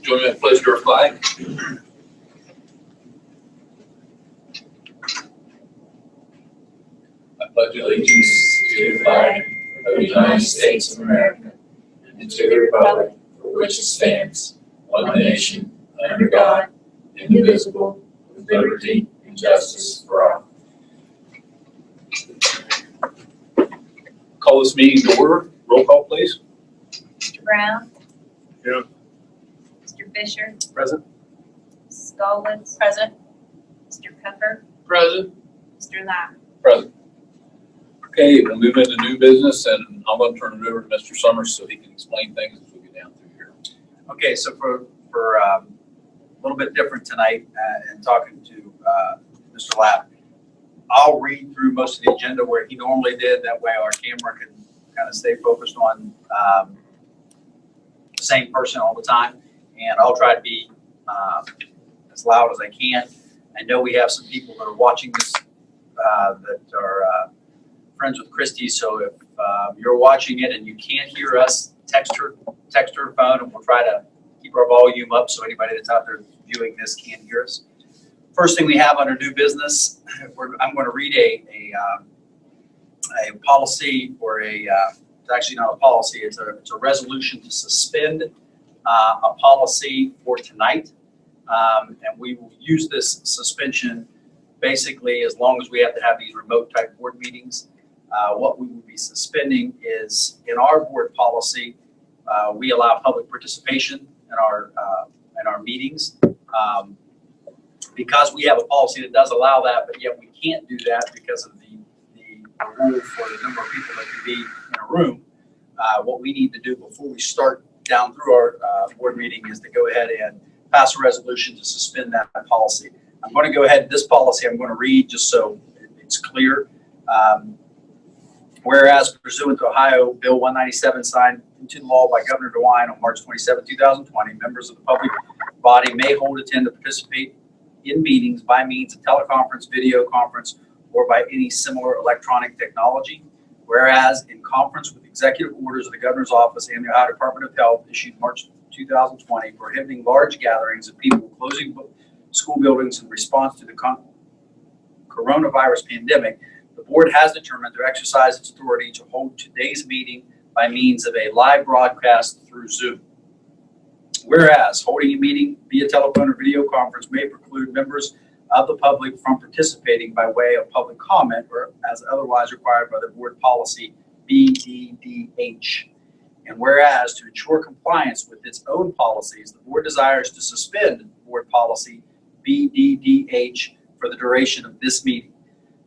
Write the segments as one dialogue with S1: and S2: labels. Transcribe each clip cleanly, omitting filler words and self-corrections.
S1: Join me in pledge to our flag. I pledge allegiance to the flag of the United States of America and to the republic for which it stands, one nation, under God, indivisible, with liberty and justice for all. Call this meeting to order. Roll call, please.
S2: Mr. Brown?
S1: Here.
S2: Mr. Fisher?
S1: Present.
S2: Stallings? Present. Mr. Pepper?
S1: Present.
S2: Mr. Lau?
S1: Present. Okay, we'll move into new business, and I'm going to turn it over to Mr. Summers so he can explain things as we get down through here.
S3: Okay, so for a little bit different tonight, and talking to Mr. Lapp, I'll read through most of the agenda where he normally did. That way our camera can kind of stay focused on the same person all the time. And I'll try to be as loud as I can. I know we have some people that are watching this that are friends with Christy. So if you're watching it and you can't hear us, text her phone, and we'll try to keep our volume up so anybody that's out there viewing this can hear us. First thing we have under new business, I'm going to read a policy, or it's actually not a policy, it's a resolution to suspend a policy for tonight. And we will use this suspension basically as long as we have to have these remote type board meetings. What we will be suspending is, in our board policy, we allow public participation in our meetings. Because we have a policy that does allow that, but yet we can't do that because of the rule for the number of people that can be in a room. What we need to do before we start down through our board meeting is to go ahead and pass a resolution to suspend that policy. I'm going to go ahead, this policy I'm going to read just so it's clear. Whereas pursuant to Ohio Bill 197 signed into law by Governor DeWine on March 27, 2020, members of the public body may hold, attend, or participate in meetings by means of teleconference, video conference, or by any similar electronic technology. Whereas in conference with executive orders of the Governor's Office and the Ohio Department of Health issued March 2020 prohibiting large gatherings of people, closing school buildings in response to the coronavirus pandemic, the board has determined to exercise its authority to hold today's meeting by means of a live broadcast through Zoom. Whereas holding a meeting via telephone or video conference may preclude members of the public from participating by way of public comment or as otherwise required by the board policy BDDH. And whereas to ensure compliance with its own policies, the board desires to suspend board policy BDDH for the duration of this meeting.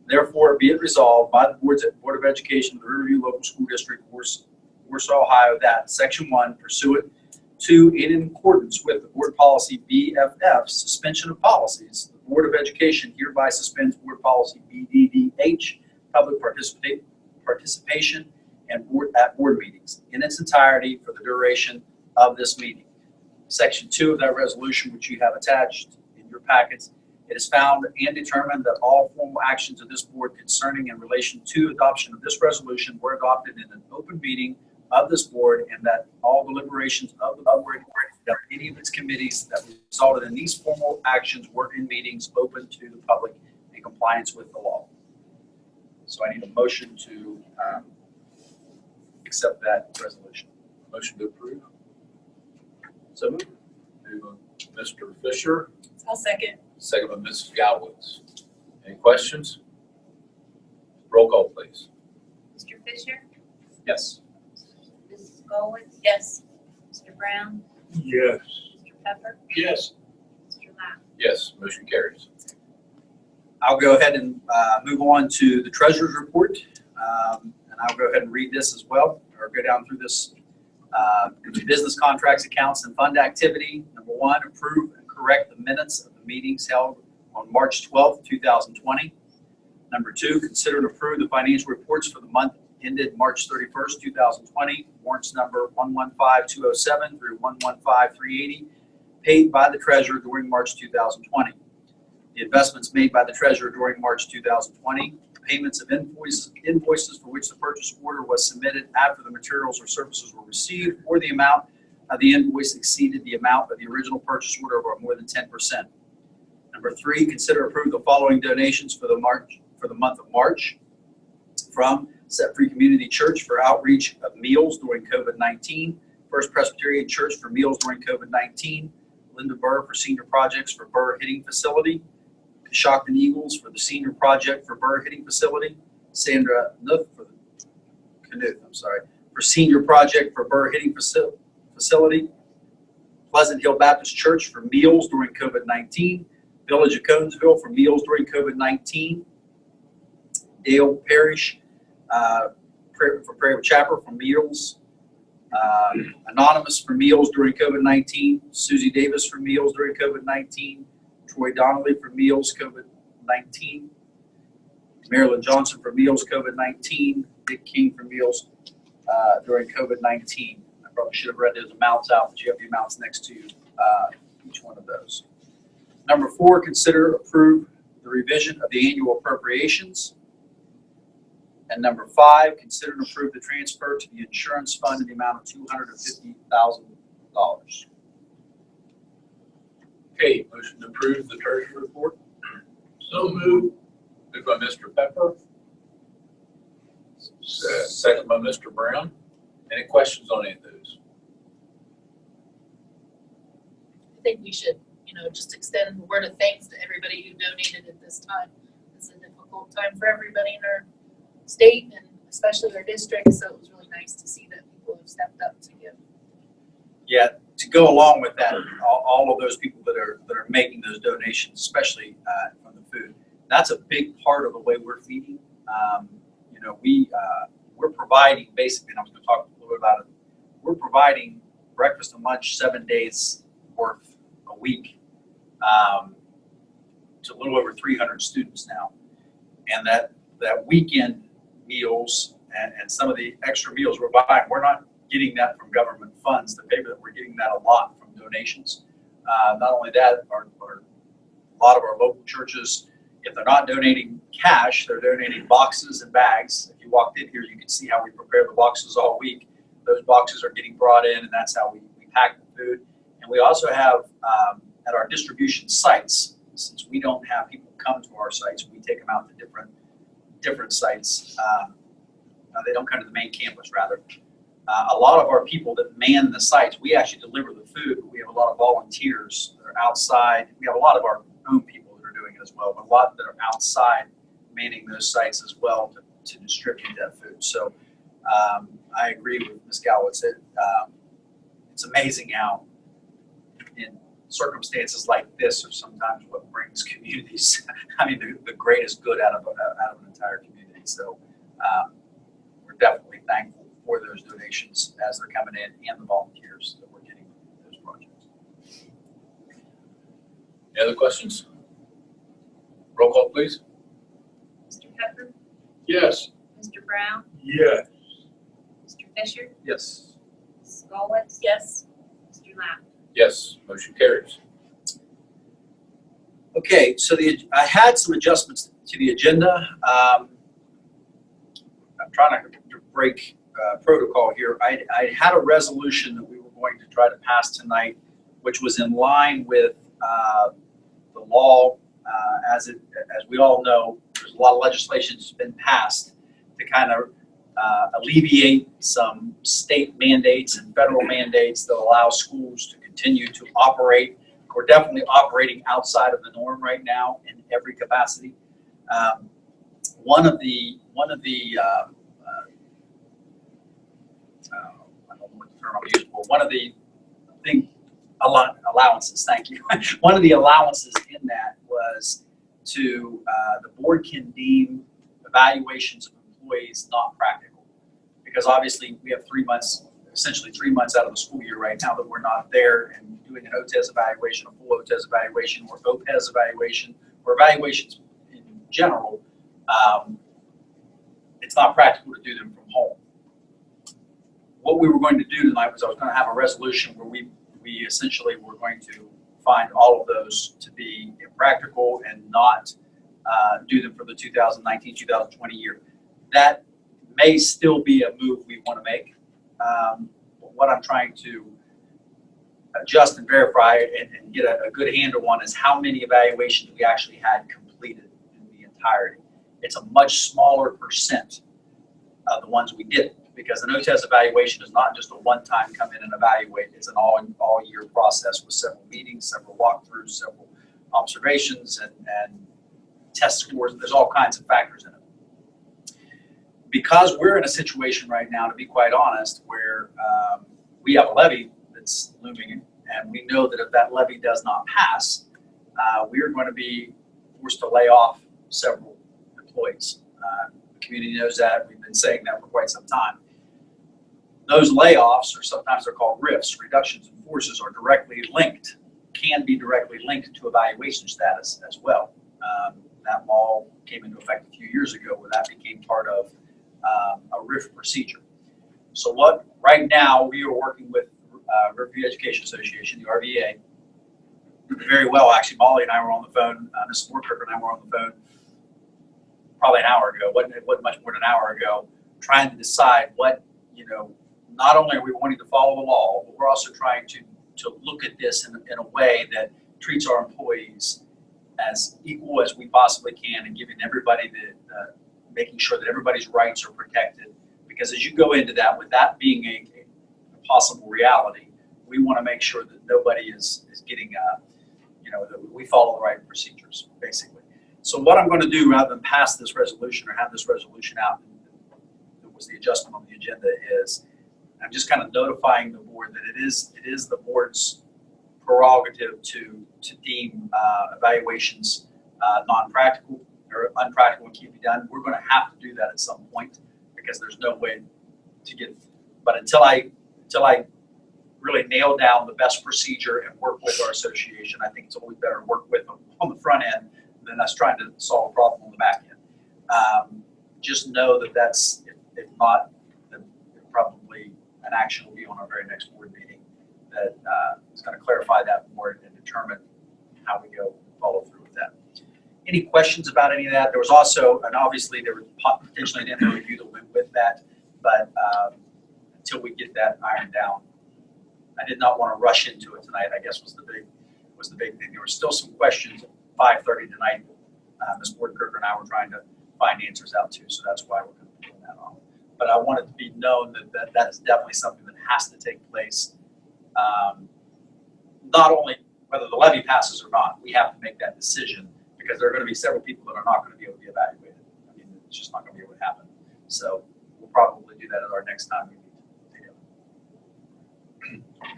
S3: Therefore, be it resolved by the Board of Education of the Riverview Local School District, Warsaw, Ohio, that Section 1, pursuant to and in accordance with the board policy BFF, suspension of policies, the Board of Education hereby suspends board policy BDDH, public participation and at board meetings in its entirety for the duration of this meeting. Section 2 of that resolution, which you have attached in your packets, it is found and determined that all formal actions of this board concerning in relation to adoption of this resolution were adopted in an open meeting of this board, and that all deliberations of the board of any of its committees that resulted in these formal actions were in meetings open to the public in compliance with the law. So I need a motion to accept that resolution.
S1: Motion to approve.
S3: So moved.
S1: Mr. Fisher,
S2: I'll second.
S1: second by Mrs. Gowitz. Any questions? Roll call, please.
S2: Mr. Fisher?
S3: Yes.
S2: Mrs. Stallings? Yes. Mr. Brown?
S1: Yes.
S2: Mr. Pepper?
S1: Yes.
S2: Mr. Lau?
S1: Yes, motion carries.
S3: I'll go ahead and move on to the treasurer's report. And I'll go ahead and read this as well, or go down through this. Business contracts, accounts, and fund activity. Number 1, approve and correct the minutes of the meetings held on March 12th, 2020. Number 2, consider and approve the financial reports for the month ended March 31st, 2020, warrants number 115207 through 115380, paid by the treasurer during March 2020. The investments made by the treasurer during March 2020, payments of invoices for which the purchase order was submitted after the materials or services were received, or the amount the invoice exceeded the amount of the original purchase order by more than 10%. Number 3, consider approve the following donations for the month of March from Set Free Community Church for outreach of meals during COVID-19, First Presbyterian Church for meals during COVID-19, Linda Burr for senior projects for Burr Hitting Facility, Coshocton Eagles for the senior project for Burr Hitting Facility, Sandra Knuth for senior project for Burr Hitting Facility, Pleasant Hill Baptist Church for meals during COVID-19, Village of Conesville for meals during COVID-19, Dale Parish for Prayer of Chapel for meals, Anonymous for meals during COVID-19, Susie Davis for meals during COVID-19, Troy Donnelly for meals COVID-19, Marilyn Johnson for meals COVID-19, Dick King for meals during COVID-19. I probably should have read those amounts out, but you have the amounts next to each one of those. Number 4, consider approve the revision of the annual appropriations. And number 5, consider and approve the transfer to the insurance fund in the amount of $250,000.
S1: Okay, motion to approve the treasury report. So moved. Moved by Mr. Pepper. Second by Mr. Brown. Any questions on any of those?
S4: I think we should, just extend a word of thanks to everybody who donated at this time. It's a difficult time for everybody in our state and especially our district, so it was really nice to see that people have stepped up to give.
S3: Yeah, to go along with that, all of those people that are making those donations, especially from the food, that's a big part of the way we're feeding. We're providing basically, and I was going to talk a little bit about it. We're providing breakfast and lunch 7 days worth a week to a little over 300 students now, and that weekend meals and some of the extra meals we're buying, we're not getting that from government funds to pay for that. We're getting that a lot from donations. Not only that, a lot of our local churches, if they're not donating cash, they're donating boxes and bags. If you walked in here, you can see how we prepare the boxes all week. Those boxes are getting brought in, and that's how we pack the food. And we also have at our distribution sites, since we don't have people come to our sites, we take them out to different sites. They don't come to the main campus, rather. A lot of our people that man the sites, we actually deliver the food, but we have a lot of volunteers that are outside. We have a lot of our own people that are doing it as well, but a lot that are outside manning those sites as well to distribute that food. So I agree with Ms. Gowitz. It's amazing how in circumstances like this are sometimes what brings communities, the greatest good out of an entire community. So we're definitely thankful for those donations as they're coming in and the volunteers that we're getting for those projects.
S1: Any other questions? Roll call, please.
S2: Mr. Pepper?
S1: Yes.
S2: Mr. Brown?
S1: Yes.
S2: Mr. Fisher?
S3: Yes.
S2: Mrs. Golowitz?
S4: Yes.
S2: Mr. Lau?
S1: Yes, motion carries.
S3: Okay, so I had some adjustments to the agenda. I'm trying to break protocol here. I had a resolution that we were going to try to pass tonight, which was in line with the law. As we all know, there's a lot of legislation that's been passed to kind of alleviate some state mandates and federal mandates that allow schools to continue to operate. We're definitely operating outside of the norm right now in every capacity. One of the I don't know what the term I'm using for. One of the allowances. Thank you. One of the allowances in that was to the board can deem evaluations of employees not practical, because obviously we have 3 months, essentially 3 months out of the school year right now that we're not there and doing an OTES evaluation, a full OTES evaluation, or OPES evaluation, or evaluations in general. It's not practical to do them from home. What we were going to do tonight was I was going to have a resolution where we essentially were going to find all of those to be impractical and not do them for the 2019-2020 year. That may still be a move we want to make. What I'm trying to adjust and verify and get a good handle on is how many evaluations we actually had completed in the entirety. It's a much smaller percent of the ones we didn't, because an OTES evaluation is not just a one-time come in and evaluate. It's an all-year process with several meetings, several walkthroughs, several observations, and test scores. There's all kinds of factors in it. Because we're in a situation right now, to be quite honest, where we have a levy that's looming, and we know that if that levy does not pass, we are going to be forced to lay off several employees. The community knows that. We've been saying that for quite some time. Those layoffs, or sometimes they're called RIFs, reductions in forces, are directly linked, can be directly linked to evaluation status as well. That law came into effect a few years ago where that became part of a RIF procedure. So right now we are working with Riverview Education Association, the RVA, very well. Actually, Molly and I were on the phone, Mrs. Warkirk and I were on the phone probably an hour ago. It wasn't much more than an hour ago, trying to decide what, not only are we wanting to follow the law, but we're also trying to look at this in a way that treats our employees as equal as we possibly can, and giving everybody making sure that everybody's rights are protected. Because as you go into that, with that being a possible reality, we want to make sure that nobody is getting, that we follow the right procedures, basically. So what I'm going to do, rather than pass this resolution or have this resolution out, that was the adjustment on the agenda, is I'm just kind of notifying the board that it is the board's prerogative to deem evaluations non-practical or unpractical and can't be done. We're going to have to do that at some point, because there's no way to get. But until I really nail down the best procedure and work with our association, I think it's always better to work with them on the front end than us trying to solve a problem on the back end. Just know that that's, if not, then probably an action will be on our very next board meeting that is going to clarify that more and determine how we go follow through with that. Any questions about any of that? There was also, and obviously there was potentially an interim review that went with that, but until we get that ironed down, I did not want to rush into it tonight, I guess was the big thing. There were still some questions at 5:30 tonight. Ms. Warkirk and I were trying to find answers out to, so that's why we're going to be doing that on. But I want it to be known that is definitely something that has to take place. Not only whether the levy passes or not, we have to make that decision, because there are going to be several people that are not going to be able to be evaluated. I mean, it's just not going to be able to happen. So we'll probably do that at our next time we meet together.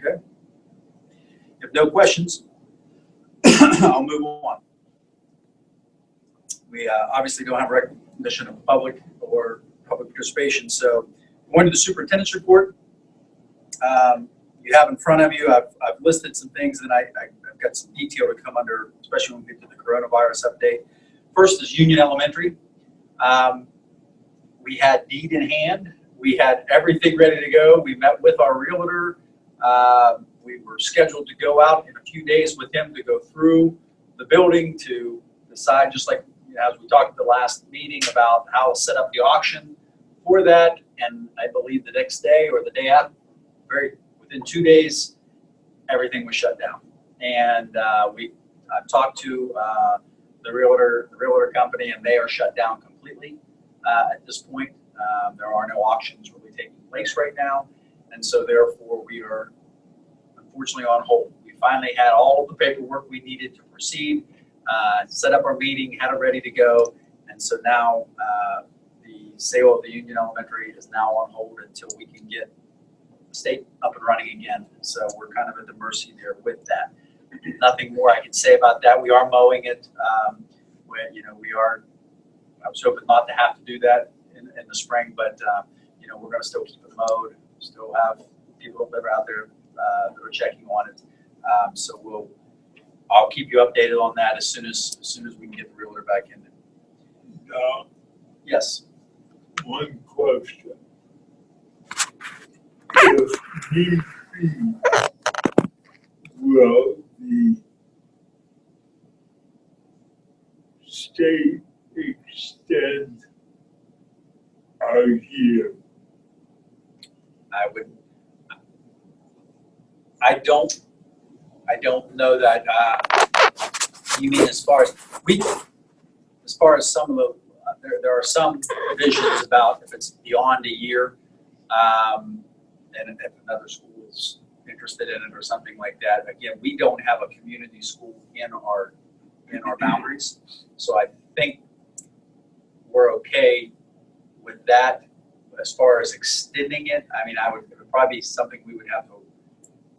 S3: Okay. If no questions, I'll move on. We obviously don't have recognition of public or public participation, so going to the superintendent's report. You have in front of you, I've listed some things, and I've got some detail to come under, especially when we get to the coronavirus update. First is Union Elementary. We had deed in hand. We had everything ready to go. We met with our realtor. We were scheduled to go out in a few days with him to go through the building to decide, just like as we talked at the last meeting, about how to set up the auction for that. And I believe the next day or the day after, within 2 days, everything was shut down. And I've talked to the realtor company, and they are shut down completely at this point. There are no auctions really taking place right now, and so therefore we are unfortunately on hold. We finally had all of the paperwork we needed to proceed, set up our meeting, had it ready to go, and so now the sale of the Union Elementary is now on hold until we can get the state up and running again. So we're kind of at the mercy there with that. Nothing more I can say about that. We are mowing it. I was hoping not to have to do that in the spring, but we're going to still keep it mowed. Still have people that live out there that are checking on it. So I'll keep you updated on that as soon as we can get the realtor back in. Yes.
S5: One question. If need be, will the state extend our year?
S3: I don't I don't know that, you mean as far as some of the, there are some provisions about if it's beyond a year, and if another school is interested in it or something like that. Again, we don't have a community school in our boundaries, so I think we're okay with that. But as far as extending it, I mean, it would probably be something we would have to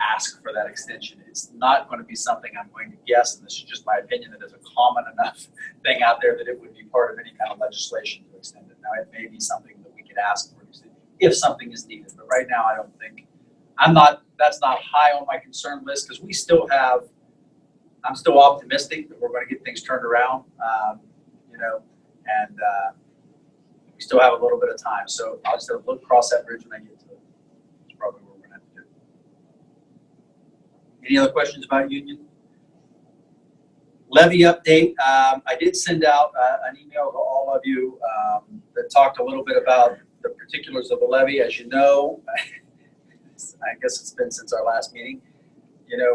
S3: ask for that extension. It's not going to be something I'm going to guess, and this is just my opinion, that is a common enough thing out there that it would be part of any kind of legislation to extend it. Now, it may be something that we could ask for if something is needed, but right now I don't think, that's not high on my concern list, because I'm still optimistic that we're going to get things turned around, and we still have a little bit of time. So I'll just have to cross that bridge when I get to it. That's probably what we're going to have to do. Any other questions about union? Levy update. I did send out an email to all of you that talked a little bit about the particulars of the levy. As you know, I guess it's been since our last meeting.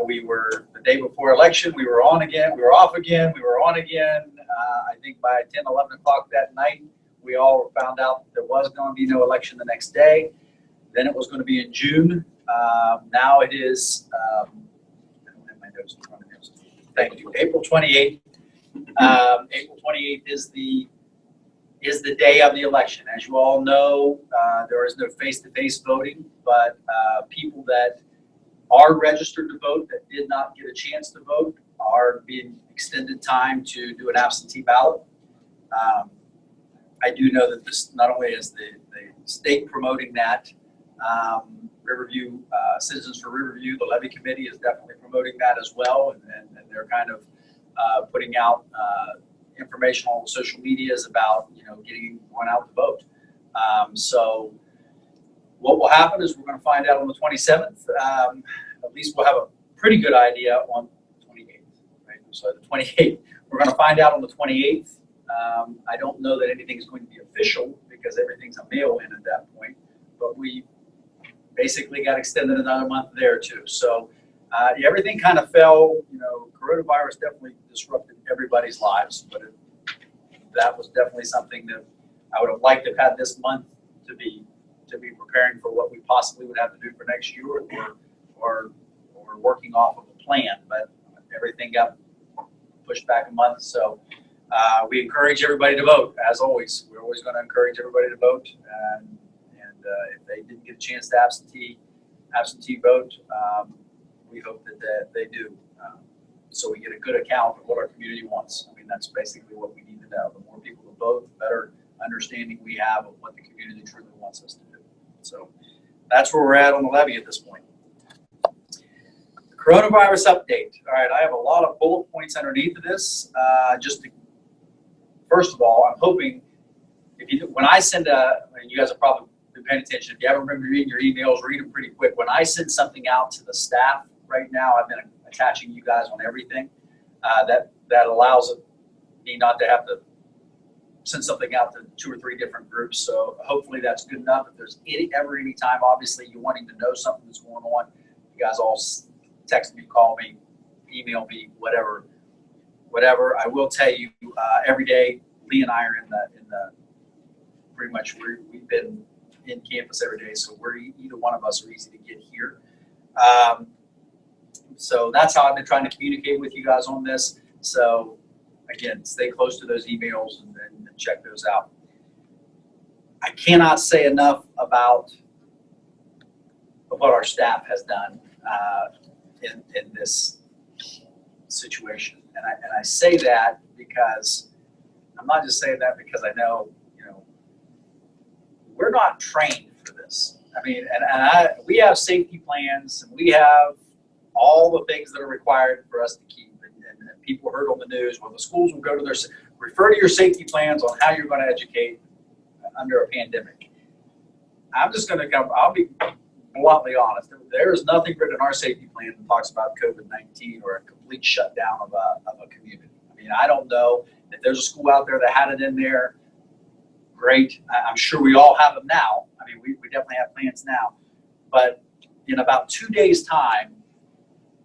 S3: We were, the day before election, we were on again, we were off again, we were on again. I think by 10, 11 o'clock that night, we all found out there was going to be no election the next day. Then it was going to be in June. Now it is, I don't have my notes in front of me. Thank you. April 28th. April 28th is the day of the election. As you all know, there is no face-to-face voting, but people that are registered to vote that did not get a chance to vote are being extended time to do an absentee ballot. I do know that this not only is the state promoting that, Riverview, Citizens for Riverview, the levy committee is definitely promoting that as well, and they're kind of putting out information on social medias about getting one out to vote. So what will happen is we're going to find out on the 27th. At least we'll have a pretty good idea on the 28th, right? So the 28th, we're going to find out on the 28th. I don't know that anything is going to be official because everything's a mail-in at that point, but we basically got extended another month there too. So everything kind of fell, coronavirus definitely disrupted everybody's lives, but that was definitely something that I would have liked to have had this month to be preparing for what we possibly would have to do for next year, or working off of a plan, but everything got pushed back a month. So we encourage everybody to vote. As always, we're always going to encourage everybody to vote, and if they didn't get a chance to absentee vote, we hope that they do, so we get a good account of what our community wants. I mean, that's basically what we need to know. The more people to vote, the better understanding we have of what the community truly wants us to do. So that's where we're at on the levy at this point. The coronavirus update. All right, I have a lot of bullet points underneath of this. First of all, I'm hoping when I send and you guys have probably been paying attention. If you haven't been reading your emails, read them pretty quick. When I send something out to the staff right now, I've been attaching you guys on everything. That allows me not to have to send something out to 2 or 3 different groups. So hopefully that's good enough. If there's any time, obviously you're wanting to know something that's going on, you guys all text me, call me, email me, whatever. I will tell you every day, Lee and I are in the pretty much we've been in campus every day, so either one of us are easy to get here. So that's how I've been trying to communicate with you guys on this. So again, stay close to those emails and check those out. I cannot say enough about what our staff has done in this situation. And I say that because I'm not just saying that because I know, we're not trained for this. I mean, we have safety plans, and we have all the things that are required for us to keep. And people heard on the news, well, the schools will go to refer to your safety plans on how you're going to educate under a pandemic. I'll be bluntly honest. There is nothing written in our safety plan that talks about COVID-19 or a complete shutdown of a community. I mean, I don't know if there's a school out there that had it in there. Great. I'm sure we all have them now. I mean, we definitely have plans now. But in about 2 days' time,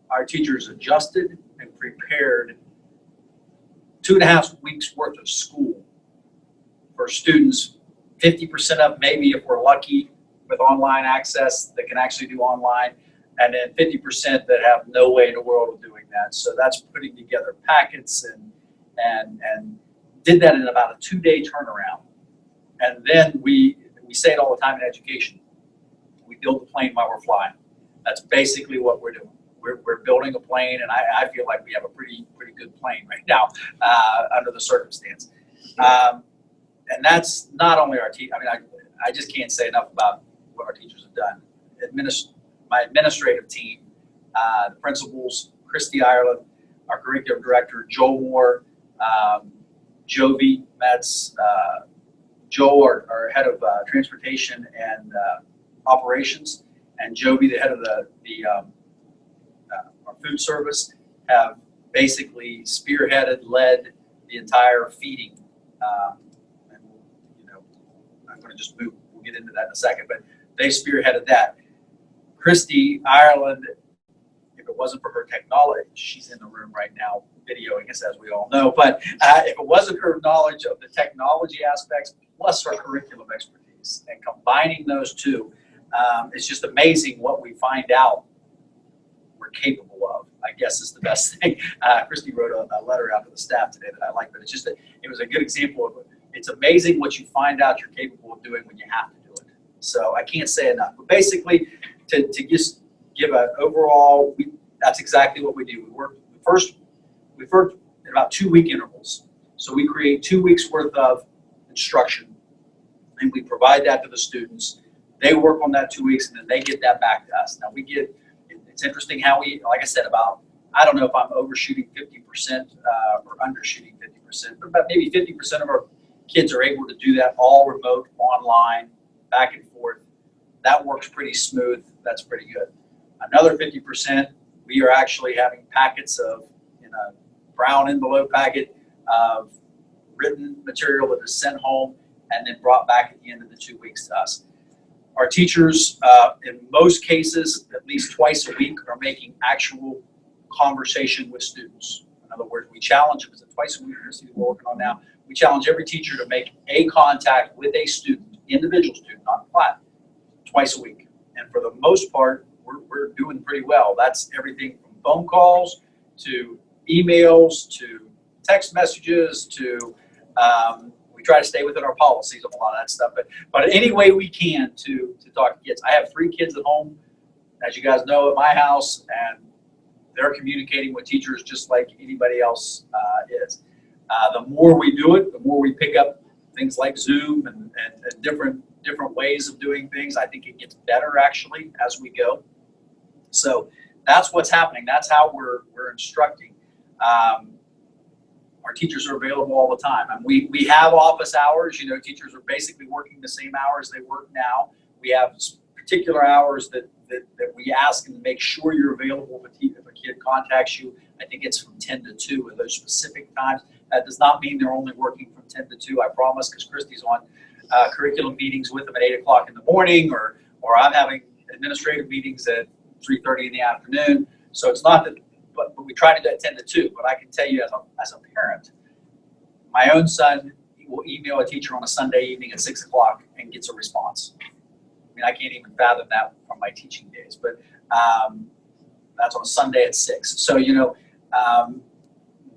S3: our teachers adjusted and prepared 2.5 weeks worth of school for students, 50% of maybe if we're lucky with online access that can actually do online, and then 50% that have no way in the world of doing that. So that's putting together packets and did that in about a 2-day turnaround. And then we say it all the time in education, we build the plane while we're flying. That's basically what we're doing. We're building a plane, and I feel like we have a pretty good plane right now under the circumstance. And that's not only our team. I mean, I just can't say enough about what our teachers have done. My administrative team, the principals, Christy Ireland, our curriculum director, Joel Moore, Jovi Metz, Joel, our head of transportation and operations, and Jovi, the head of our food service, have basically spearheaded, led the entire feeding. And I'm going to just move. We'll get into that in a second, but they spearheaded that. Christy Ireland, if it wasn't for her technology, she's in the room right now videoing us, as we all know, but if it wasn't her knowledge of the technology aspects plus her curriculum expertise and combining those two, it's just amazing what we find out we're capable of, I guess is the best thing. Christy wrote a letter out to the staff today that I like, but it was a good example of it. It's amazing what you find out you're capable of doing when you have to do it. So I can't say enough, but basically to just give an overall, that's exactly what we do. We first in about 2-week intervals. So we create 2 weeks worth of instruction and we provide that to the students. They work on that 2 weeks and then they get that back to us. Now it's interesting how like I said, I don't know if I'm overshooting 50% or undershooting 50%, but about maybe 50% of our kids are able to do that all remote, online, back and forth. That works pretty smooth. That's pretty good. Another 50%, we are actually having packets in a brown envelope packet of written material that is sent home and then brought back at the end of the 2 weeks to us. Our teachers, in most cases, at least twice a week, are making actual conversation with students. In other words, we challenge them. It's a twice a week we're working on now. We challenge every teacher to make a contact with a student, individual student, not flat, twice a week. And for the most part, we're doing pretty well. That's everything from phone calls to emails to text messages to we try to stay within our policies on a lot of that stuff. But any way we can to talk to kids. I have 3 kids at home, as you guys know, at my house, and they're communicating with teachers just like anybody else is. The more we do it, the more we pick up things like Zoom and different ways of doing things. I think it gets better actually as we go. So that's what's happening. That's how we're instructing. Our teachers are available all the time. And we have office hours. Teachers are basically working the same hours they work now. We have particular hours that we ask them to make sure you're available if a kid contacts you. I think it's from 10 to 2 at those specific times. That does not mean they're only working from 10 to 2, I promise, because Christy's on curriculum meetings with them at 8 o'clock in the morning, or I'm having administrative meetings at 3:30 in the afternoon. So it's not that, but we try to do it 10 to 2. But I can tell you as a parent, my own son will email a teacher on a Sunday evening at 6 o'clock and gets a response. I mean, I can't even fathom that from my teaching days, but that's on a Sunday at 6. So,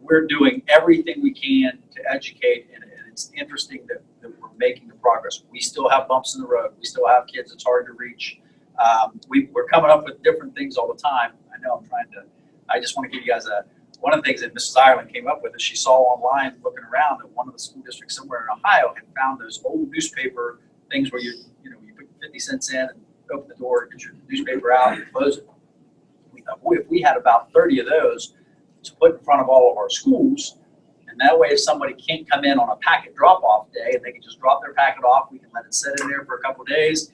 S3: we're doing everything we can to educate, and it's interesting that we're making the progress. We still have bumps in the road. We still have kids it's hard to reach. We're coming up with different things all the time. I just want to give you guys one of the things that Mrs. Ireland came up with is she saw online looking around that one of the school districts somewhere in Ohio had found those old newspaper things where you put 50 cents in and open the door, get your newspaper out and close it. We thought, boy, if we had about 30 of those to put in front of all of our schools, and that way if somebody can't come in on a packet drop-off day and they can just drop their packet off, we can let it sit in there for a couple of days.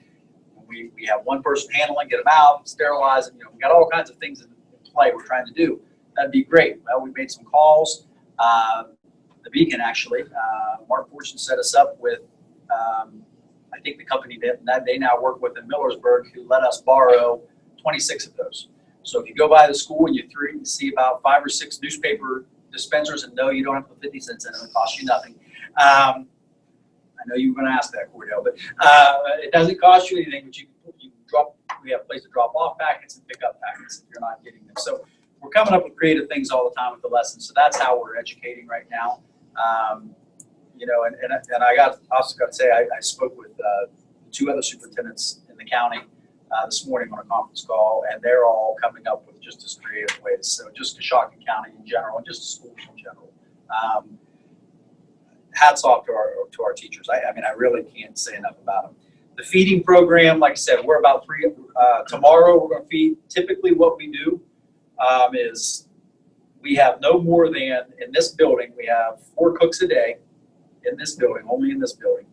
S3: We have one person handling, get them out, sterilize them. We got all kinds of things in play we're trying to do. That'd be great. Well, we made some calls. The Beacon, actually, Mark Fortune set us up with, I think the company that they now work with in Millersburg, who let us borrow 26 of those. So if you go by the school and you see about 5 or 6 newspaper dispensers, and no, you don't have to put 50 cents in them, it costs you nothing. I know you were going to ask that, Cordell, but it doesn't cost you anything, but we have a place to drop off packets and pick up packets if you're not getting them. So we're coming up with creative things all the time with the lessons. So that's how we're educating right now. You know, and I also got to say, I spoke with 2 other superintendents in the county this morning on a conference call, and they're all coming up with just as creative ways. So just Coshocton County in general, and just schools in general. Hats off to our teachers. I mean, I really can't say enough about them. The feeding program, like I said, we're about 3. Tomorrow we're going to feed. Typically, what we do is we have no more than, in this building, we have 4 cooks a day in this building, only in this building,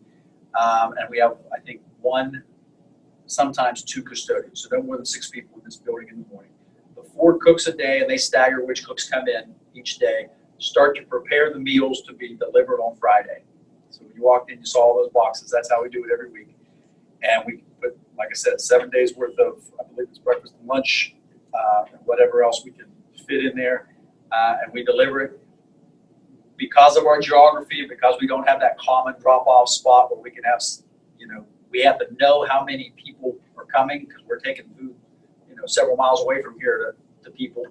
S3: and we have, I think, 1, sometimes 2 custodians. So no more than 6 people in this building in the morning. The 4 cooks a day, and they stagger which cooks come in each day. Start to prepare the meals to be delivered on Friday. So when you walked in, you saw all those boxes. That's how we do it every week. And we put, like I said, 7 days worth of, I believe it's breakfast and lunch, and whatever else we can fit in there. And we deliver it. Because of our geography, because we don't have that common drop-off spot where we can have, you know, we have to know how many people are coming because we're taking food, you know, several miles away from here to people.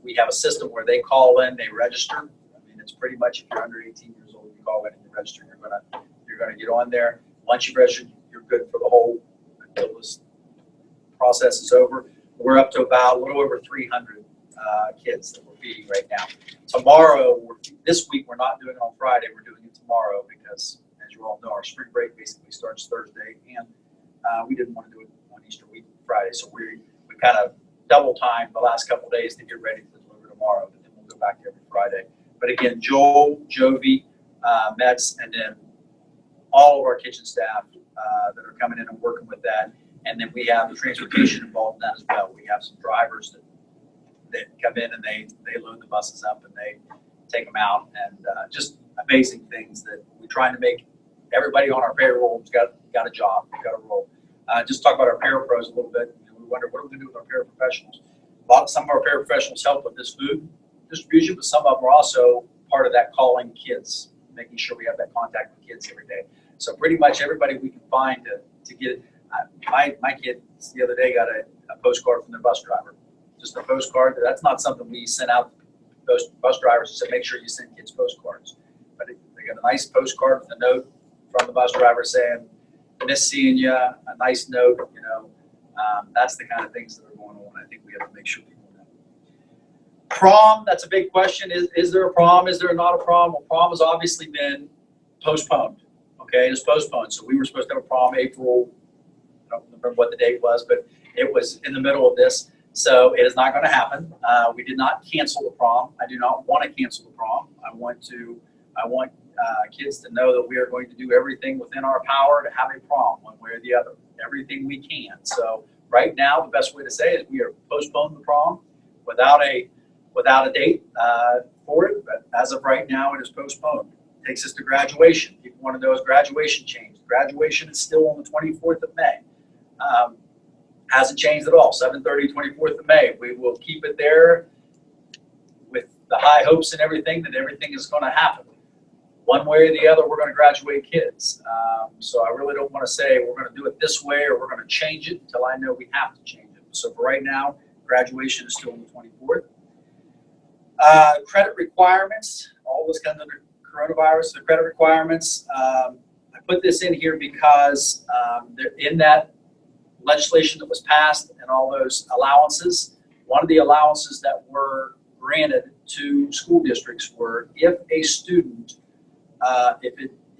S3: We have a system where they call in, they register. I mean, it's pretty much if you're under 18 years old, you call in and you register. You're gonna get on there. Once you've registered, you're good for the whole until this process is over. We're up to about a little over 300 kids that we're feeding right now. Tomorrow, this week we're not doing it on Friday. We're doing it tomorrow because, as you all know, our spring break basically starts Thursday, and we didn't want to do it on Easter week Friday, so we kind of double time the last couple of days to get ready to deliver tomorrow, but then we'll go back to every Friday. But again, Joel, Jovi, Metz, and then all of our kitchen staff that are coming in and working with that. And then we have the transportation involved in that as well. We have some drivers that come in and they load the buses up and they take them out, and just amazing things that we're trying to make everybody on our payroll has got a job, got a role. Just talk about our parapros a little bit. We wonder what are we going to do with our paraprofessionals. Some of our paraprofessionals help with this food distribution, but some of them are also part of that calling kids, making sure we have that contact with kids every day. So pretty much everybody we can find to get it. My kids the other day got a postcard from their bus driver. Just a postcard. That's not something we send out those bus drivers to say, make sure you send kids postcards. But they got a nice postcard with a note from the bus driver saying, miss seeing you, a nice note, you know. That's the kind of things that are going on. I think we have to make sure people know. Prom, that's a big question. Is there a prom? Is there not a prom? Well, prom has obviously been postponed. Okay, it's postponed. So we were supposed to have a prom April, I don't remember what the date was, but it was in the middle of this. So it is not going to happen. We did not cancel the prom. I do not want to cancel the prom. I want kids to know that we are going to do everything within our power to have a prom one way or the other, everything we can. So right now, the best way to say it is we are postponing the prom without a date for it. But as of right now, it is postponed. It takes us to graduation. People want to know, is graduation changed? Graduation is still on the 24th of May. Hasn't changed at all. 7:30, 24th of May. We will keep it there with the high hopes and everything that everything is going to happen. One way or the other, we're going to graduate kids. So I really don't want to say we're going to do it this way or we're going to change it until I know we have to change it. So for right now, graduation is still on the 24th. Credit requirements, all this kind of under coronavirus, the credit requirements. I put this in here because in that legislation that was passed and all those allowances, one of the allowances that were granted to school districts were if a student,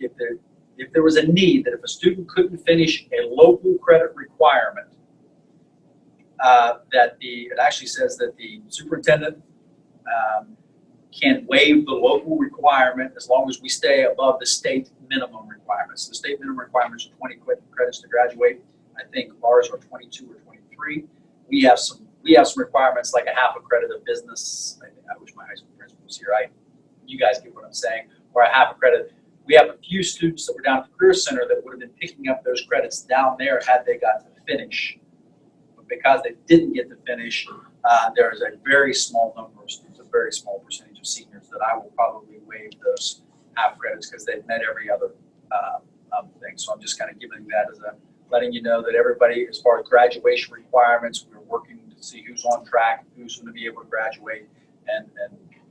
S3: if there was a need that if a student couldn't finish a local credit requirement, it actually says that the superintendent can waive the local requirement as long as we stay above the state minimum requirements. The state minimum requirements are 20 credits to graduate. I think ours are 22 or 23. We have some requirements like a half a credit of business. I wish my high school principal was here. You guys get what I'm saying. Or a half a credit. We have a few students that were down at the Career Center that would have been picking up those credits down there had they got to finish because they didn't get to finish, there is a very small number of students, a very small percentage of seniors that I will probably waive those half credits because they've met every other thing. So I'm just kind of giving that as a, letting you know that everybody, as far as graduation requirements, we're working to see who's on track, who's going to be able to graduate, and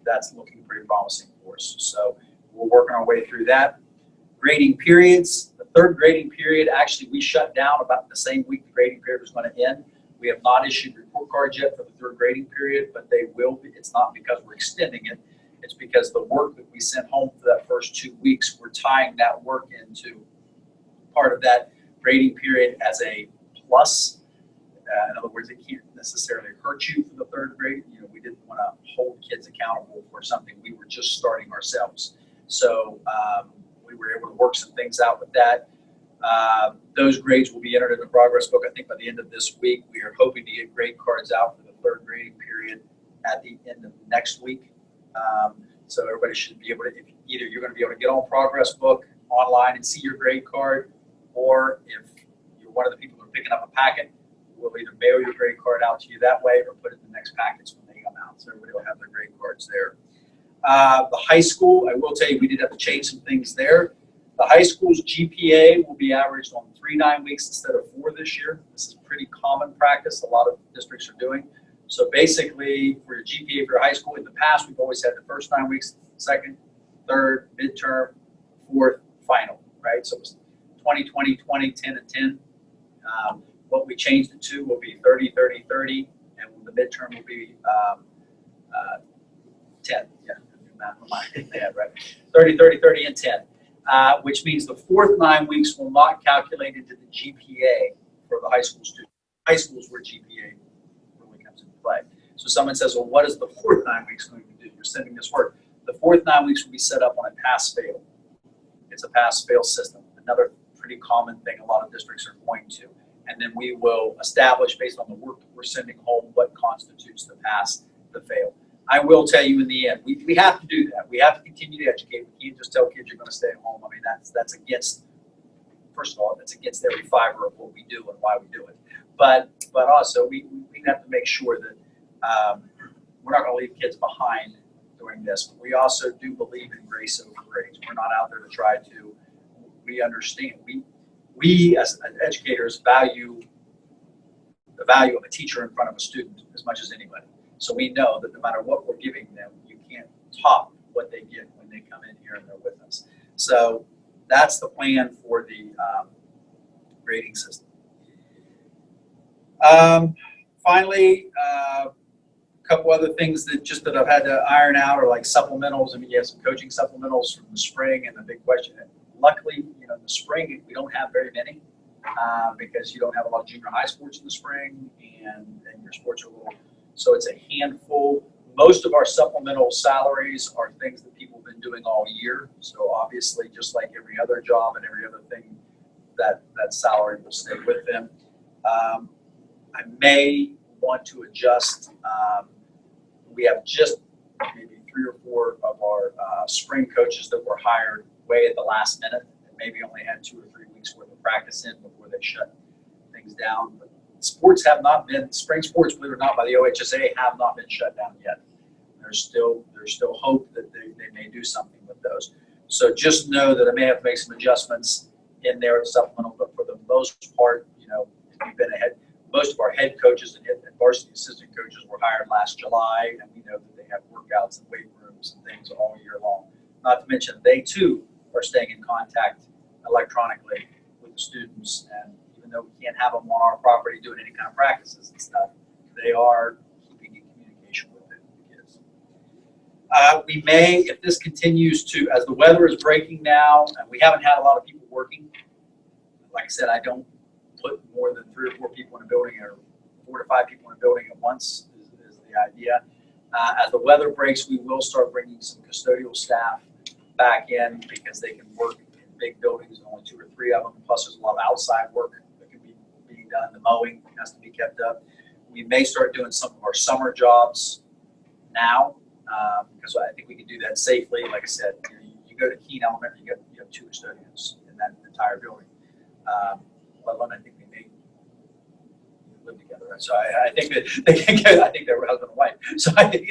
S3: that's looking pretty promising for us. So we're working our way through that. Grading periods, the third grading period, actually we shut down about the same week the grading period was going to end. We have not issued report cards yet for the third grading period, but they will be. It's not because we're extending it. It's because the work that we sent home for that first 2 weeks, we're tying that work into part of that grading period as a plus. In other words, it can't necessarily hurt you for the third grade. You know, we didn't want to hold kids accountable for something we were just starting ourselves. So we were able to work some things out with that. Those grades will be entered in the progress book, I think, by the end of this week. We are hoping to get grade cards out for the third grading period at the end of next week. So everybody should be able to, either you're going to be able to get on progress book online and see your grade card, or if you're one of the people who are picking up a packet, we'll either mail your grade card out to you that way or put it in the next packets when they come out. So everybody will have their grade cards there. The high school, I will tell you, we did have to change some things there. The high school's GPA will be averaged on 3 9 weeks instead of 4 this year. This is pretty common practice. A lot of districts are doing. So basically, for your GPA for your high school, in the past, we've always had the first 9 weeks, second, third, midterm, fourth, final, right? So it was 20, 20, 20, 10, and 10. What we changed it to will be 30, 30, 30, and the midterm will be 10. Yeah, math in my head, right? 30, 30, 30, and 10. Which means the fourth 9 weeks will not calculate into the GPA for the high school student. High school is where GPA really comes into play. So someone says, well, what is the fourth 9 weeks going to do? You're sending this work. The fourth 9 weeks will be set up on a pass-fail. It's a pass-fail system. Another pretty common thing a lot of districts are going to. And then we will establish, based on the work that we're sending home, what constitutes the pass, the fail. I will tell you in the end, we have to do that. We have to continue to educate. We can't just tell kids you're going to stay at home. I mean, that's against, first of all, that's against every fiber of what we do and why we do it. But also, we have to make sure that we're not going to leave kids behind during this. But we also do believe in grace over grades. We're not out there to try to, we understand. We as educators value the value of a teacher in front of a student as much as anybody. So we know that no matter what we're giving them, you can't top what they get when they come in here and they're with us. So that's the plan for the grading system. Finally, a couple other things that I've had to iron out are like supplementals. I mean, you have some coaching supplementals from the spring, and the big question. Luckily, in the spring we don't have very many because you don't have a lot of junior high sports in the spring, and your sports are a little. So it's a handful. Most of our supplemental salaries are things that people have been doing all year. So obviously, just like every other job and every other thing, that salary will stay with them. I may want to adjust. We have just maybe 3 or 4 of our spring coaches that were hired way at the last minute, and maybe only had 2 or 3 weeks worth of practice in before they shut things down. But sports have not been, spring sports, believe it or not, by the OHSA have not been shut down yet. There's still hope that they may do something with those. So just know that I may have to make some adjustments in there at supplemental, but for the most part, if you've been ahead, most of our head coaches and varsity assistant coaches were hired last July, and we know that they have workouts and weight rooms and things all year long. Not to mention, they too are staying in contact electronically with the students, and even though we can't have them on our property doing any kind of practices and stuff, they are keeping in communication with the kids. We may, if this continues to, as the weather is breaking now, and we haven't had a lot of people working, like I said, I don't put more than 3 or 4 people in a building, or 4 to 5 people in a building at once is the idea. As the weather breaks, we will start bringing some custodial staff back in because they can work in big buildings, only 2 or 3 of them. Plus, there's a lot of outside work that can be being done. The mowing has to be kept up. We may start doing some of our summer jobs now because I think we can do that safely. Like I said, you go to Keene Elementary, you have 2 custodians in that entire building. Let alone, I think we may live together. So I think that they can get, I think they're husband and wife. So I think,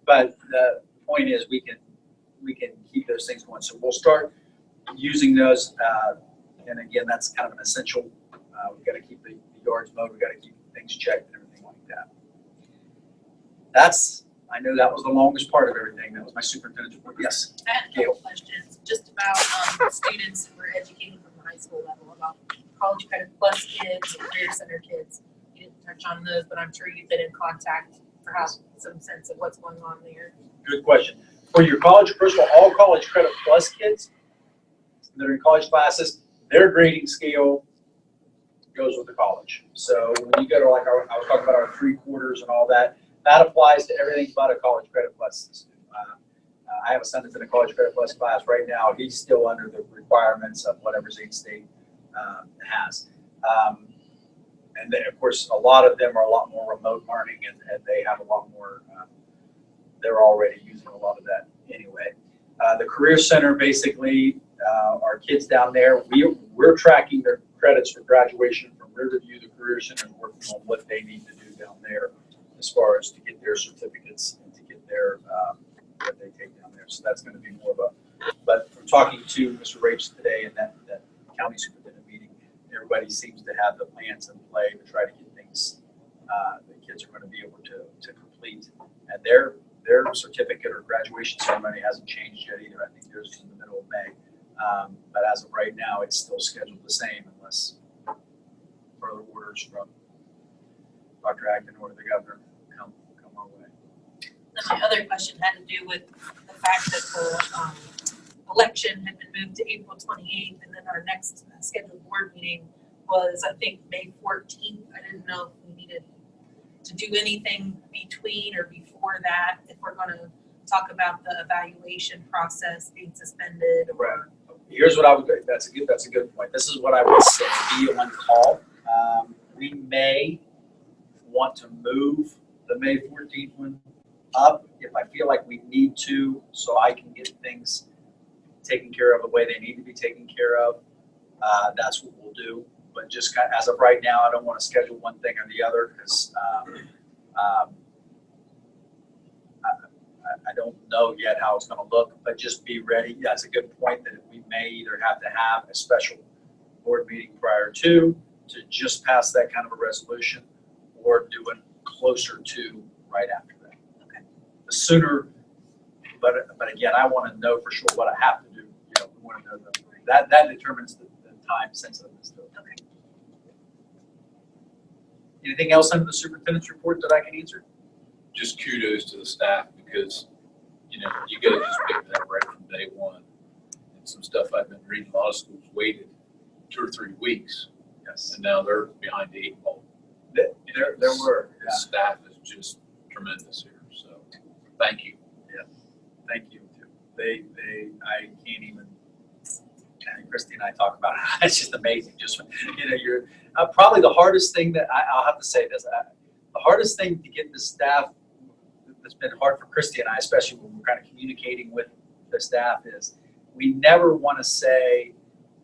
S3: but the point is we can keep those things going. So we'll start using those. And again, that's kind of an essential. We've got to keep the yards mowed. We've got to keep things checked and everything like that. I know that was the longest part of everything. That was my superintendent's report. Yes.
S4: I had a couple questions just about students who were educating from the high school level, about College Credit Plus kids, Career Center kids. You didn't touch on those, but I'm sure you've been in contact for have some sense of what's going on there.
S3: Good question. For your college, first of all College Credit Plus kids that are in college classes, their grading scale goes with the college. So when you go to I was talking about our 3 quarters and all that, that applies to everything but a College Credit Plus student. I have a son that's in a College Credit Plus class right now. He's still under the requirements of whatever Zane State has. And then, of course, a lot of them are a lot more remote learning, and they have a lot more, they're already using a lot of that anyway. The Career Center, basically, our kids down there, we're tracking their credits for graduation from Riverview. The Career Center is working on what they need to do down there as far as to get their certificates and to get their, what they take down there. So that's going to be more of a, but from talking to Mr. Raich today in that county superintendent meeting, everybody seems to have the plans in play to try to get things the kids are going to be able to complete. And their certificate or graduation ceremony hasn't changed yet either. I think theirs is in the middle of May. But as of right now, it's still scheduled the same unless further orders from Dr. Acton or the governor come our way.
S4: And my other question had to do with the fact that the election had been moved to April 28th, and then our next scheduled board meeting was, I think, May 14th. I didn't know if we needed to do anything between or before that, if we're going to talk about the evaluation process being suspended. Or
S3: Here's what I would do. That's a good point. This is what I would say. Be on call. We may want to move the May 14th one up if I feel like we need to, so I can get things taken care of the way they need to be taken care of. That's what we'll do. But just kind of, as of right now, I don't want to schedule one thing or the other because I don't know yet how it's going to look. But just be ready. That's a good point that we may either have to have a special board meeting prior to just pass that kind of a resolution, or do it closer to right after that.
S4: Okay.
S3: The sooner, but again, I want to know for sure what I have to do. We want to know that determines the time sensitiveness to it.
S4: Okay.
S3: Anything else under the superintendent's report that I can answer?
S1: Just kudos to the staff because, you guys just picked it up right from day one. And some stuff I've been reading, a lot of schools waited 2 or 3 weeks,
S3: Yes.
S1: and now they're behind the 8 ball.
S3: There were.
S1: The staff is just tremendous here, so thank you.
S3: Thank you. I can't even. Christy and I talk about it. It's just amazing. Just you're probably the hardest thing that I'll have to say this. The hardest thing to get the staff that's been hard for Christy and I, especially when we're kind of communicating with the staff, is we never want to say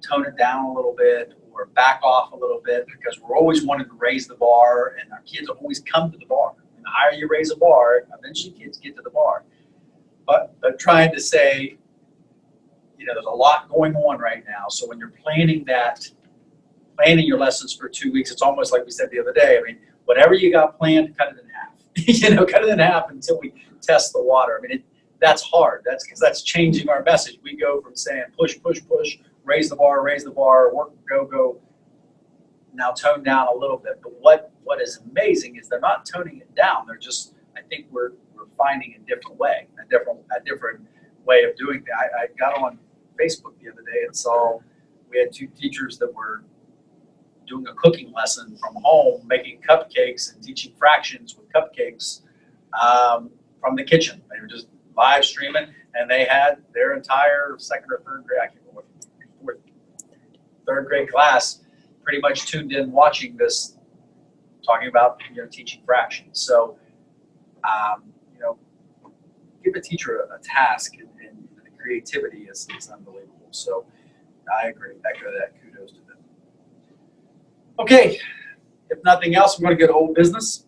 S3: tone it down a little bit or back off a little bit because we're always wanting to raise the bar, and our kids always come to the bar. And the higher you raise the bar, eventually kids get to the bar. But trying to say, there's a lot going on right now. So when you're planning your lessons for 2 weeks, it's almost like we said the other day. I mean, whatever you got planned, cut it in half. Cut it in half until we test the water. I mean, that's hard. That's because that's changing our message. We go from saying push, push, push, raise the bar, work, go. Now tone down a little bit. But what is amazing is they're not toning it down. They're just, I think we're finding a different way, a different way of doing that. I got on Facebook the other day and saw we had 2 teachers that were doing a cooking lesson from home, making cupcakes and teaching fractions with cupcakes from the kitchen. They were just live streaming, and they had their entire 2nd or 3rd grade, I can't remember what, 3rd grade class pretty much tuned in watching this, talking about teaching fractions. So give a teacher a task, and the creativity is unbelievable. So I agree. Echo that. Kudos to them. Okay, If nothing else, I'm going to go to old business.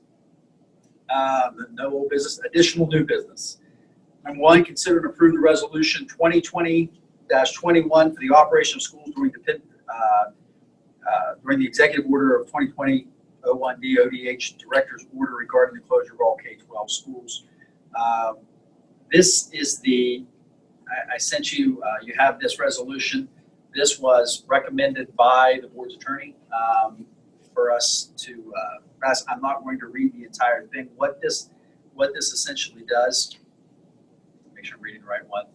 S3: No old business, additional new business. Number one, consider and approve the resolution 2020-21 for the operation of schools during the executive order of 2020-01 DODH Director's Order regarding the closure of all K-12 schools. This is I sent you, you have this resolution. This was recommended by the board's attorney for us to pass. I'm not going to read the entire thing. What this essentially does, make sure I'm reading the right one.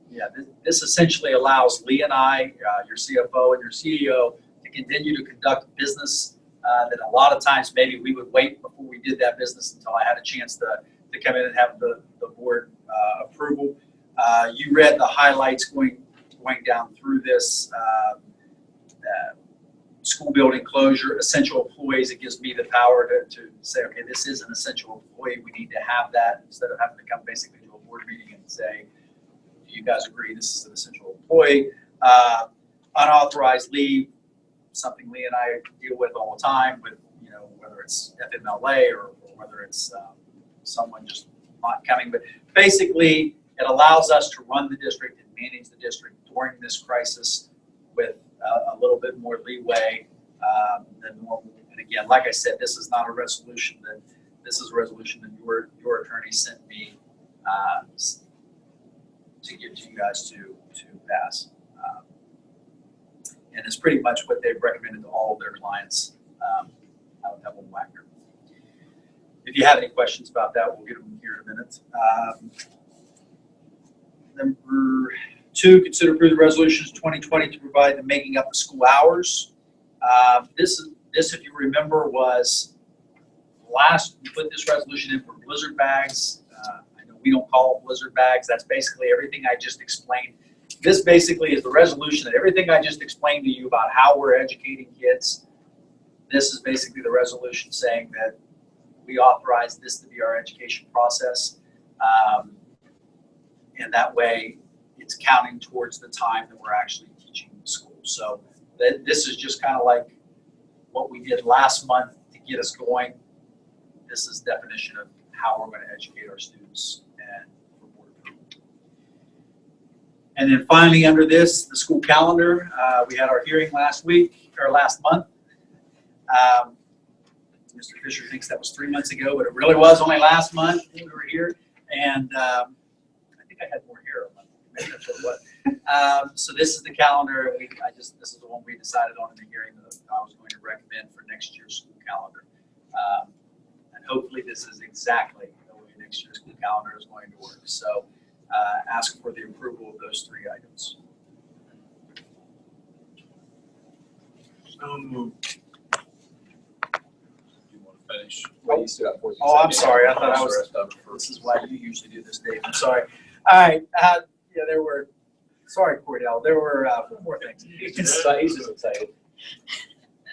S3: Yeah, this essentially allows Lee and I, your CFO and your CEO, to continue to conduct business that a lot of times maybe we would wait before we did that business until I had a chance to come in and have the board approval. You read the highlights going down through this. School building closure, essential employees. It gives me the power to say, okay, this is an essential employee. We need to have that instead of having to come basically to a board meeting and say, do you guys agree this is an essential employee? Unauthorized leave, something Lee and I deal with all the time with, whether it's FMLA or whether it's someone just not coming. But basically, it allows us to run the district and manage the district during this crisis with a little bit more leeway than normal. And again, like I said, this is not a resolution this is a resolution that your attorney sent me to give to you guys to pass. And it's pretty much what they've recommended to all of their clients out of Heffel Wagner. If you have any questions about that, we'll get them here in a minute. Number two, consider approve the resolutions 2020 to provide the making up of school hours. This, if you remember, was we put this resolution in for blizzard bags. I know we don't call them blizzard bags. That's basically everything I just explained. This basically is the resolution that everything I just explained to you about how we're educating kids. This is basically the resolution saying that we authorize this to be our education process. And that way it's counting towards the time that we're actually teaching in school. So this is just kind of like what we did last month to get us going. This is definition of how we're going to educate our students and for board approval. And then finally under this, the school calendar. We had our hearing last month. Mr. Fisher thinks that was 3 months ago, but it really was only last month we were here. And I think I had more here. Maybe that's what it was. So this is the calendar. This is the one we decided on in the hearing that I was going to recommend for next year's school calendar. And hopefully this is exactly the way next year's school calendar is going to work. So ask for the approval of those three items.
S5: So moved.
S1: Finish. Well, you stood up for
S3: Oh, I'm sorry. I thought I was. This is why you usually do this, Dave. I'm sorry. All right. Yeah, there were. Sorry, Cordell. There were 4 more things.
S1: He's just excited.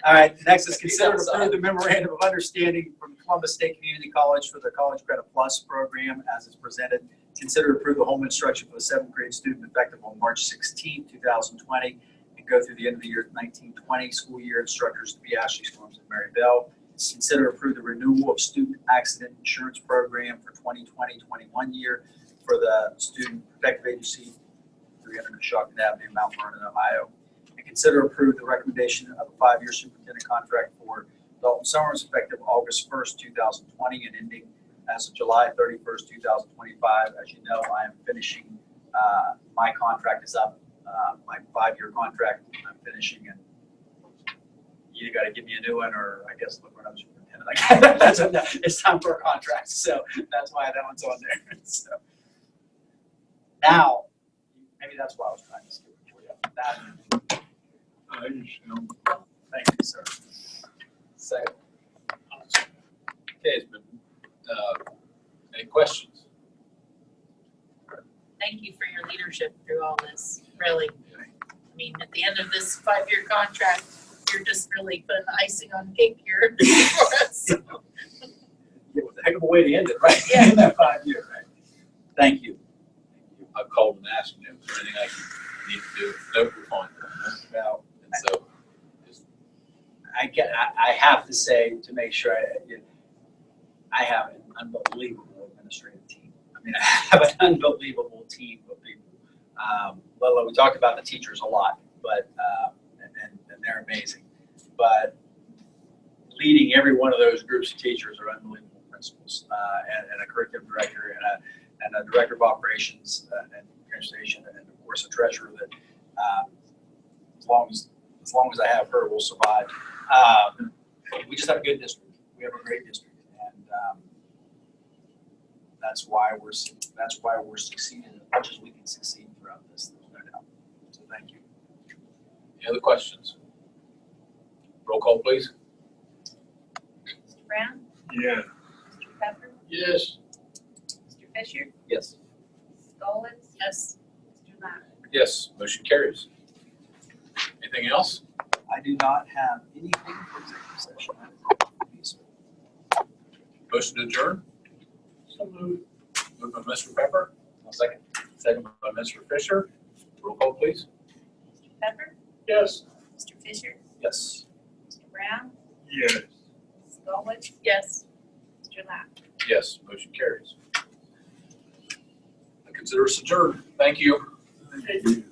S3: All right. Next is consider to approve the memorandum of understanding from Columbus State Community College for the College Credit Plus program as it's presented. Consider to approve the home instruction for the 7th grade student effective on March 16, 2020, and go through the end of the year 1920 school year. Instructors to be Ashley Storms and Mary Bell. Consider approve the renewal of student accident insurance program for 2020-21 year for the student protective agency 300 Shotgun Avenue, Mount Vernon, Ohio. And consider approve the recommendation of a 5-year superintendent contract for Dalton Summers effective August 1st, 2020 and ending as of July 31st, 2025. As you know, I am finishing, my contract is up, my 5-year contract I'm finishing, and you either got to give me a new one or I guess look for another superintendent. It's time for a contract, so that's why that one's on there. So now, maybe that's why I was trying to skip it for you. Thank you, sir.
S1: Second. Okay, it's been, any questions?
S4: Thank you for your leadership through all this, really. I mean, at the end of this 5-year contract, you're just really putting icing on the cake here for us.
S3: Yeah, it was a heck of a way to end it, right?
S4: Yeah.
S3: In that 5 year, right? Thank you.
S1: I've called and asked him, is there anything I can need to do? Nope, we're fine.
S3: Well,
S1: And so, just
S3: I have to say, to make sure, I have an unbelievable administrative team. I mean, I have an unbelievable team of people. Well, we talked about the teachers a lot, but and they're amazing. But leading every one of those groups of teachers are unbelievable principals, and a curriculum director, and a director of operations and transportation, and of course a treasurer that, as long as I have her, will survive. We just have a good district. We have a great district, and that's why we're succeeding as much as we can succeed throughout this. There's no doubt. So thank you.
S1: Any other questions? Roll call, please.
S2: Mr. Brown?
S5: Yeah.
S2: Mr. Pepper?
S1: Yes.
S2: Mr. Fisher?
S3: Yes.
S2: Ms. Goldwitz?
S4: Yes.
S2: Mr. Lau?
S1: Yes, motion carries. Anything else?
S3: I do not have anything for executive session.
S1: Motion to adjourn? So moved. Moved by Mr. Pepper.
S3: I'll second.
S1: Second by Mr. Fisher. Roll call, please.
S2: Mr. Pepper?
S1: Yes.
S2: Mr. Fisher?
S3: Yes.
S2: Mr. Brown?
S5: Yes.
S2: Ms. Goldwitz?
S4: Yes.
S2: Mr. Lau?
S1: Yes, motion carries. I consider us adjourned. Thank you.
S5: Thank you.